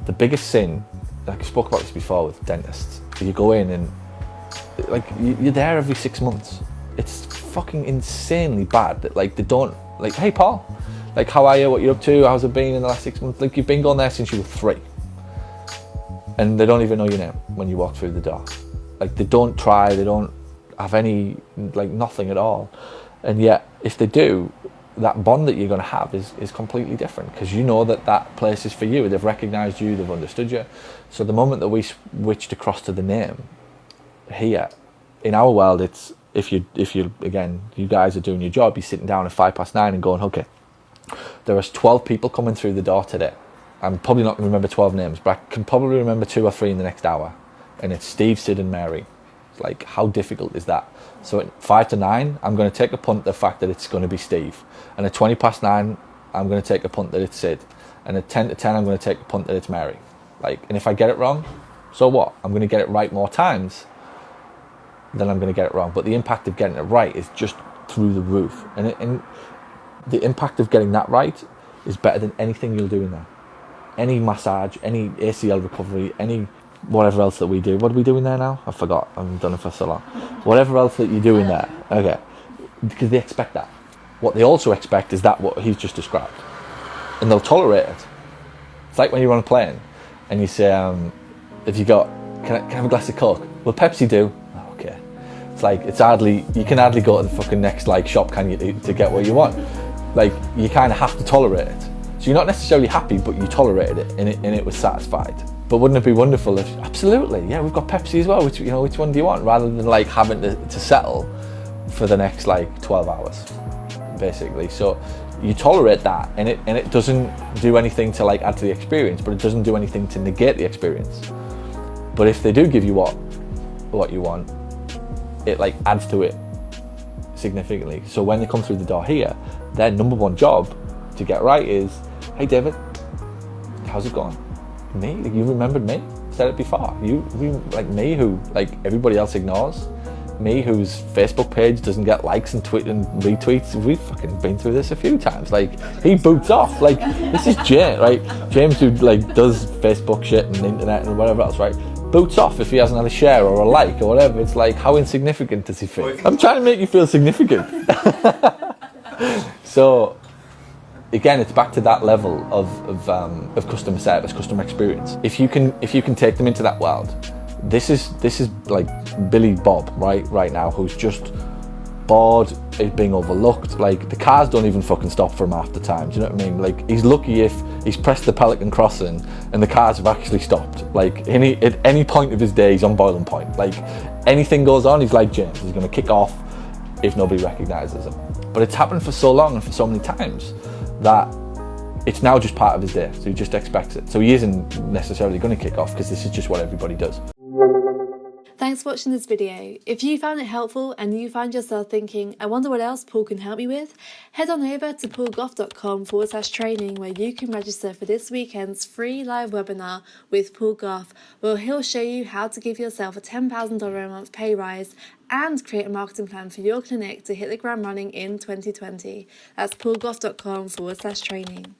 the biggest sin, like I spoke about this before with dentists, you go in and like you're there every 6 months. It's fucking insanely bad that like they don't like, hey Paul, like how are you, what you're up to, how's it been in the last 6 months? Like you've been going there since you were 3 and they don't even know your name when you walk through the door. Like they don't try, they don't have any, like nothing at all. And yet if they do, that bond that you're going to have is completely different, because you know that that place is for you. They've recognised you, they've understood you. So the moment that we switched across to the name here, in our world, it's if you again, you guys are doing your job, you're sitting down at 9:05 and going, okay, there is 12 people coming through the door today. I'm probably not going to remember 12 names, but I can probably remember 2 or 3 in the next hour. And it's Steve, Sid and Mary. It's like, how difficult is that? So at 5 to 9, I'm going to take a punt at the fact that it's going to be Steve. And at 9:20, I'm going to take a punt that it's Sid. And at 10 to 10, I'm going to take a punt that it's Mary. Like, and if I get it wrong, so what? I'm going to get it right more times than I'm going to get it wrong. But the impact of getting it right is just through the roof. And the impact of getting that right is better than anything you'll do in there. Any massage, any ACL recovery, any whatever else that we do. What are we doing there now? I forgot. I haven't done it for so long. Whatever else that you do in there. Okay. Because they expect that. What they also expect is that what he's just described. And they'll tolerate it. It's like when you're on a plane and you say, if you got, can I have a glass of Coke? Well, Pepsi do. Oh, okay. It's like, you can hardly go to the fucking next like shop, can you, to get what you want. Like, you kind of have to tolerate it. So you're not necessarily happy, but you tolerated it and it was satisfied. But wouldn't it be wonderful if, absolutely, yeah, we've got Pepsi as well, which one do you want? Rather than like having to settle for the next like 12 hours, basically. So you tolerate that and it doesn't do anything to like add to the experience, but it doesn't do anything to negate the experience. But if they do give you what you want, it like adds to it significantly. So when they come through the door here, their number one job to get right is, hey David, how's it going? Me? Like, you remembered me? Said it before. You like me, who like everybody else ignores. Me, whose Facebook page doesn't get likes and tweet and retweets. We've fucking been through this a few times. Like, he boots off. Like, this is James, right? James, who like does Facebook shit and internet and whatever else, right? Boots off if he hasn't had a share or a like or whatever. It's like, how insignificant does he feel? I'm trying to make you feel significant. So again, it's back to that level of customer service, customer experience. If you can take them into that world, this is like Billy Bob right now, who's just bored, is being overlooked. Like, the cars don't even fucking stop for him half the time. Do you know what I mean? Like, he's lucky if he's pressed the Pelican Crossing and the cars have actually stopped. Like, at any point of his day, he's on boiling point. Like, anything goes on, he's like James. He's going to kick off if nobody recognises him. But it's happened for so long and for so many times that it's now just part of his day, so he just expects it. So he isn't necessarily going to kick off, because this is just what everybody does. Thanks for watching this video. If you found it helpful and you find yourself thinking, I wonder what else Paul can help me with, head on over to paulgough.com/training, where you can register for this weekend's free live webinar with Paul Gough, where he'll show you how to give yourself a $10,000 a month pay rise and create a marketing plan for your clinic to hit the ground running in 2020. That's paulgough.com/training.